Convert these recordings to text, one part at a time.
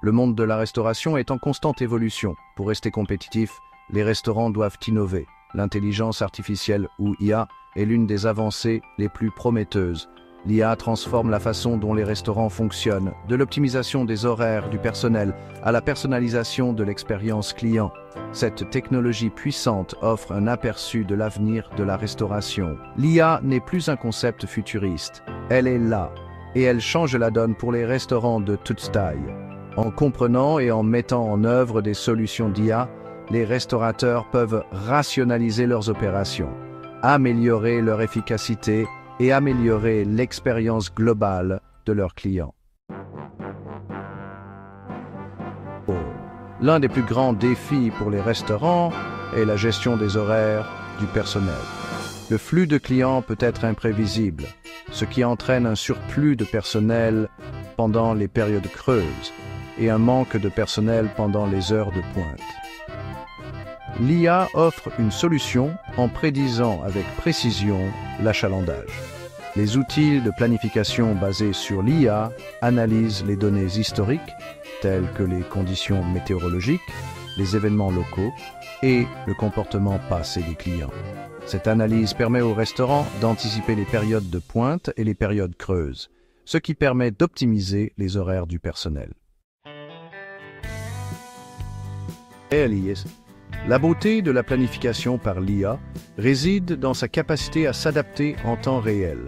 Le monde de la restauration est en constante évolution. Pour rester compétitif, les restaurants doivent innover. L'intelligence artificielle ou IA est l'une des avancées les plus prometteuses. L'IA transforme la façon dont les restaurants fonctionnent, de l'optimisation des horaires du personnel à la personnalisation de l'expérience client. Cette technologie puissante offre un aperçu de l'avenir de la restauration. L'IA n'est plus un concept futuriste, elle est là, et elle change la donne pour les restaurants de toute taille. En comprenant et en mettant en œuvre des solutions d'IA, les restaurateurs peuvent rationaliser leurs opérations, améliorer leur efficacité et améliorer l'expérience globale de leurs clients. L'un des plus grands défis pour les restaurants est la gestion des horaires du personnel. Le flux de clients peut être imprévisible, ce qui entraîne un surplus de personnel pendant les périodes creuses et un manque de personnel pendant les heures de pointe. L'IA offre une solution en prédisant avec précision l'achalandage. Les outils de planification basés sur l'IA analysent les données historiques, telles que les conditions météorologiques, les événements locaux et le comportement passé des clients. Cette analyse permet aux restaurants d'anticiper les périodes de pointe et les périodes creuses, ce qui permet d'optimiser les horaires du personnel. La beauté de la planification par l'IA réside dans sa capacité à s'adapter en temps réel.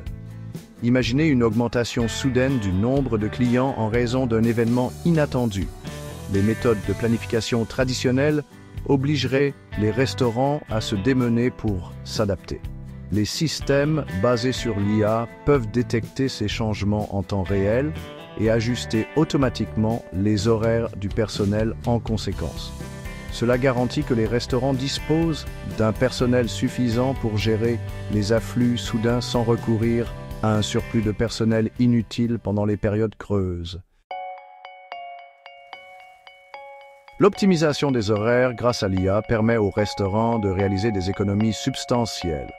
Imaginez une augmentation soudaine du nombre de clients en raison d'un événement inattendu. Les méthodes de planification traditionnelles obligeraient les restaurants à se démener pour s'adapter. Les systèmes basés sur l'IA peuvent détecter ces changements en temps réel et ajuster automatiquement les horaires du personnel en conséquence. Cela garantit que les restaurants disposent d'un personnel suffisant pour gérer les afflux soudains sans recourir à un surplus de personnel inutile pendant les périodes creuses. L'optimisation des horaires grâce à l'IA permet aux restaurants de réaliser des économies substantielles.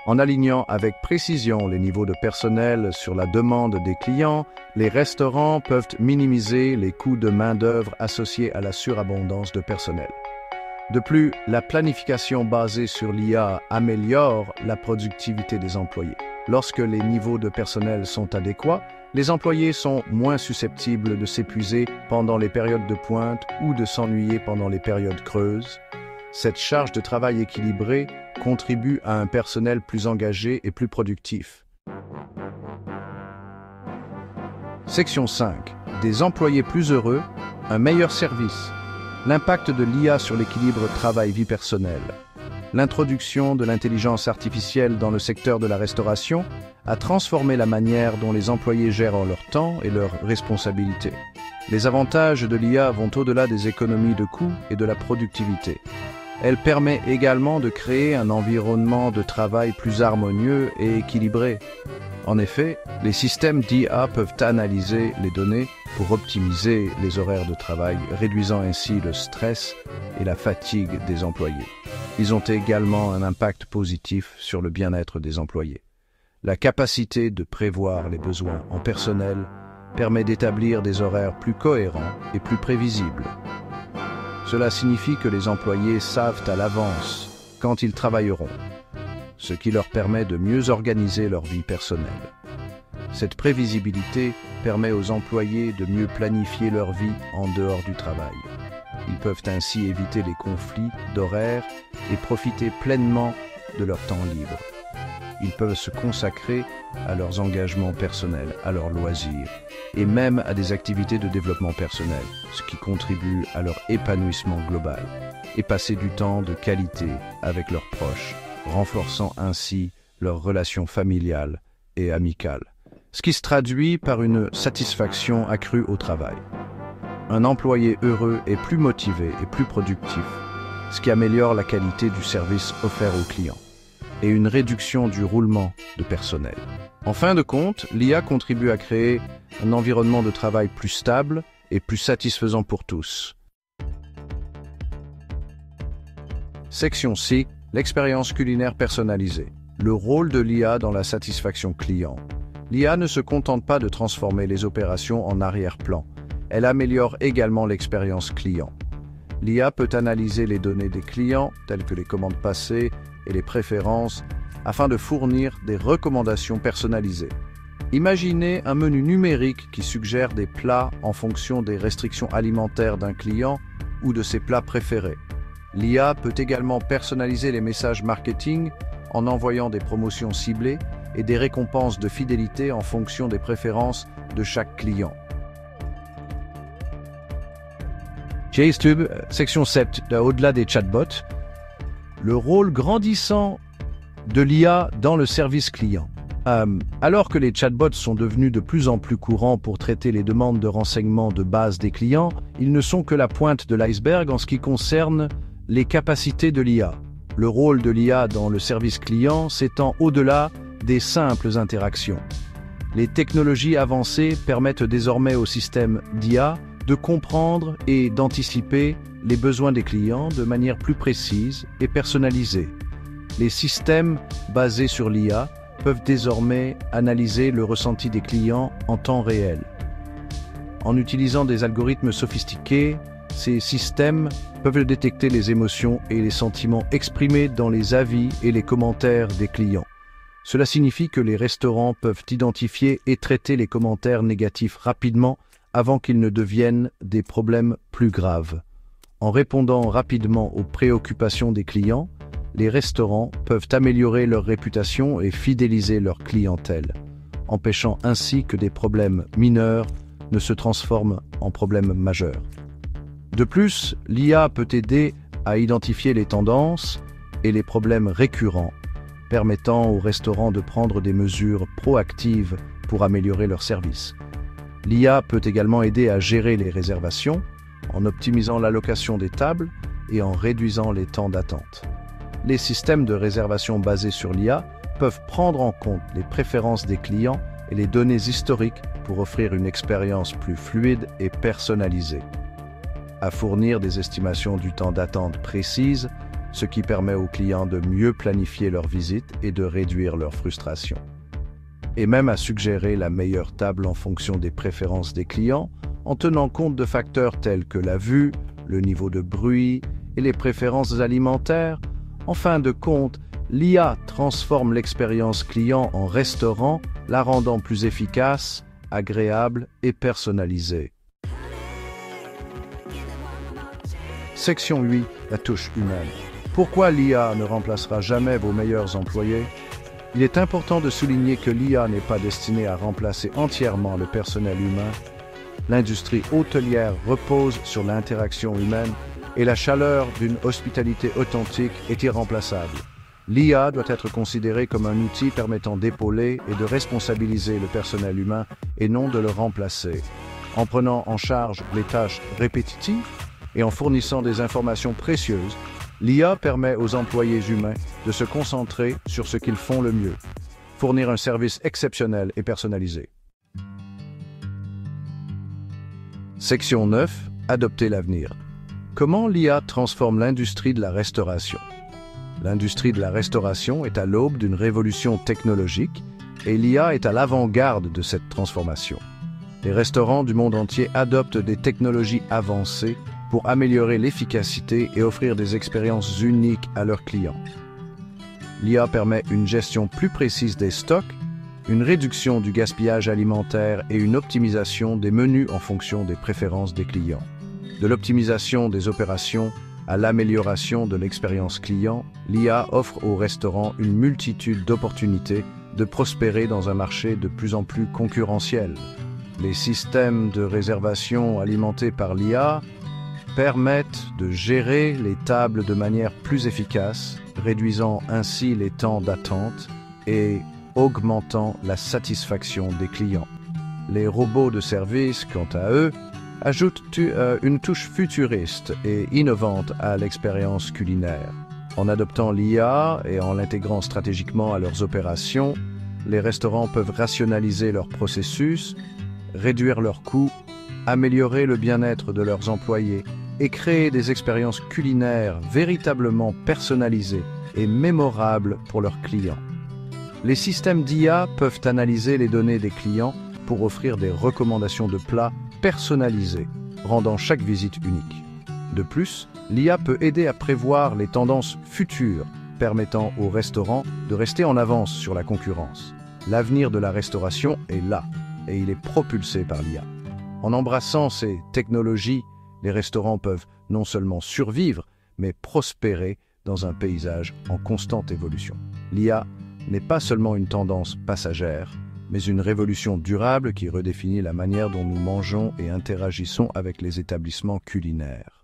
En alignant avec précision les niveaux de personnel sur la demande des clients, les restaurants peuvent minimiser les coûts de main-d'œuvre associés à la surabondance de personnel. De plus, la planification basée sur l'IA améliore la productivité des employés. Lorsque les niveaux de personnel sont adéquats, les employés sont moins susceptibles de s'épuiser pendant les périodes de pointe ou de s'ennuyer pendant les périodes creuses. Cette charge de travail équilibrée contribue à un personnel plus engagé et plus productif. Section 5. Des employés plus heureux, un meilleur service. L'impact de l'IA sur l'équilibre travail-vie personnelle. L'introduction de l'intelligence artificielle dans le secteur de la restauration a transformé la manière dont les employés gèrent leur temps et leurs responsabilités. Les avantages de l'IA vont au-delà des économies de coûts et de la productivité. Elle permet également de créer un environnement de travail plus harmonieux et équilibré. En effet, les systèmes d'IA peuvent analyser les données pour optimiser les horaires de travail, réduisant ainsi le stress et la fatigue des employés. Ils ont également un impact positif sur le bien-être des employés. La capacité de prévoir les besoins en personnel permet d'établir des horaires plus cohérents et plus prévisibles. Cela signifie que les employés savent à l'avance quand ils travailleront, ce qui leur permet de mieux organiser leur vie personnelle. Cette prévisibilité permet aux employés de mieux planifier leur vie en dehors du travail. Ils peuvent ainsi éviter les conflits d'horaires et profiter pleinement de leur temps libre. Ils peuvent se consacrer à leurs engagements personnels, à leurs loisirs et même à des activités de développement personnel, ce qui contribue à leur épanouissement global, et passer du temps de qualité avec leurs proches, renforçant ainsi leurs relations familiales et amicales, ce qui se traduit par une satisfaction accrue au travail. Un employé heureux est plus motivé et plus productif, ce qui améliore la qualité du service offert aux clients, et une réduction du roulement de personnel. En fin de compte, l'IA contribue à créer un environnement de travail plus stable et plus satisfaisant pour tous. Section C. L'expérience culinaire personnalisée. Le rôle de l'IA dans la satisfaction client. L'IA ne se contente pas de transformer les opérations en arrière-plan. Elle améliore également l'expérience client. L'IA peut analyser les données des clients, telles que les commandes passées et les préférences, afin de fournir des recommandations personnalisées. Imaginez un menu numérique qui suggère des plats en fonction des restrictions alimentaires d'un client ou de ses plats préférés. L'IA peut également personnaliser les messages marketing en envoyant des promotions ciblées et des récompenses de fidélité en fonction des préférences de chaque client. JSTube, section 7, au-delà des chatbots, le rôle grandissant de l'IA dans le service client. Alors que les chatbots sont devenus de plus en plus courants pour traiter les demandes de renseignements de base des clients, ils ne sont que la pointe de l'iceberg en ce qui concerne les capacités de l'IA. Le rôle de l'IA dans le service client s'étend au-delà des simples interactions. Les technologies avancées permettent désormais au système d'IA de comprendre et d'anticiper les besoins des clients de manière plus précise et personnalisée. Les systèmes basés sur l'IA peuvent désormais analyser le ressenti des clients en temps réel. En utilisant des algorithmes sophistiqués, ces systèmes peuvent détecter les émotions et les sentiments exprimés dans les avis et les commentaires des clients. Cela signifie que les restaurants peuvent identifier et traiter les commentaires négatifs rapidement avant qu'ils ne deviennent des problèmes plus graves. En répondant rapidement aux préoccupations des clients, les restaurants peuvent améliorer leur réputation et fidéliser leur clientèle, empêchant ainsi que des problèmes mineurs ne se transforment en problèmes majeurs. De plus, l'IA peut aider à identifier les tendances et les problèmes récurrents, permettant aux restaurants de prendre des mesures proactives pour améliorer leur service. L'IA peut également aider à gérer les réservations en optimisant l'allocation des tables et en réduisant les temps d'attente. Les systèmes de réservation basés sur l'IA peuvent prendre en compte les préférences des clients et les données historiques pour offrir une expérience plus fluide et personnalisée. À fournir des estimations du temps d'attente précises, ce qui permet aux clients de mieux planifier leur visite et de réduire leur frustration. Et même à suggérer la meilleure table en fonction des préférences des clients, en tenant compte de facteurs tels que la vue, le niveau de bruit et les préférences alimentaires. En fin de compte, l'IA transforme l'expérience client en restaurant, la rendant plus efficace, agréable et personnalisée. Section 8. La touche humaine. Pourquoi l'IA ne remplacera jamais vos meilleurs employés? Il est important de souligner que l'IA n'est pas destinée à remplacer entièrement le personnel humain. L'industrie hôtelière repose sur l'interaction humaine et la chaleur d'une hospitalité authentique est irremplaçable. L'IA doit être considérée comme un outil permettant d'épauler et de responsabiliser le personnel humain et non de le remplacer. En prenant en charge les tâches répétitives et en fournissant des informations précieuses, l'IA permet aux employés humains de se concentrer sur ce qu'ils font le mieux, fournir un service exceptionnel et personnalisé. Section 9. Adopter l'avenir. Comment l'IA transforme l'industrie de la restauration? L'industrie de la restauration est à l'aube d'une révolution technologique et l'IA est à l'avant-garde de cette transformation. Les restaurants du monde entier adoptent des technologies avancées pour améliorer l'efficacité et offrir des expériences uniques à leurs clients. L'IA permet une gestion plus précise des stocks, une réduction du gaspillage alimentaire et une optimisation des menus en fonction des préférences des clients. De l'optimisation des opérations à l'amélioration de l'expérience client, l'IA offre aux restaurants une multitude d'opportunités de prospérer dans un marché de plus en plus concurrentiel. Les systèmes de réservation alimentés par l'IA permettent de gérer les tables de manière plus efficace, réduisant ainsi les temps d'attente et augmentant la satisfaction des clients. Les robots de service, quant à eux, ajoutent une touche futuriste et innovante à l'expérience culinaire. En adoptant l'IA et en l'intégrant stratégiquement à leurs opérations, les restaurants peuvent rationaliser leurs processus, réduire leurs coûts, améliorer le bien-être de leurs employés et créer des expériences culinaires véritablement personnalisées et mémorables pour leurs clients. Les systèmes d'IA peuvent analyser les données des clients pour offrir des recommandations de plats personnalisée, rendant chaque visite unique. De plus, l'IA peut aider à prévoir les tendances futures, permettant aux restaurants de rester en avance sur la concurrence. L'avenir de la restauration est là, et il est propulsé par l'IA. En embrassant ces technologies, les restaurants peuvent non seulement survivre, mais prospérer dans un paysage en constante évolution. L'IA n'est pas seulement une tendance passagère, mais une révolution durable qui redéfinit la manière dont nous mangeons et interagissons avec les établissements culinaires.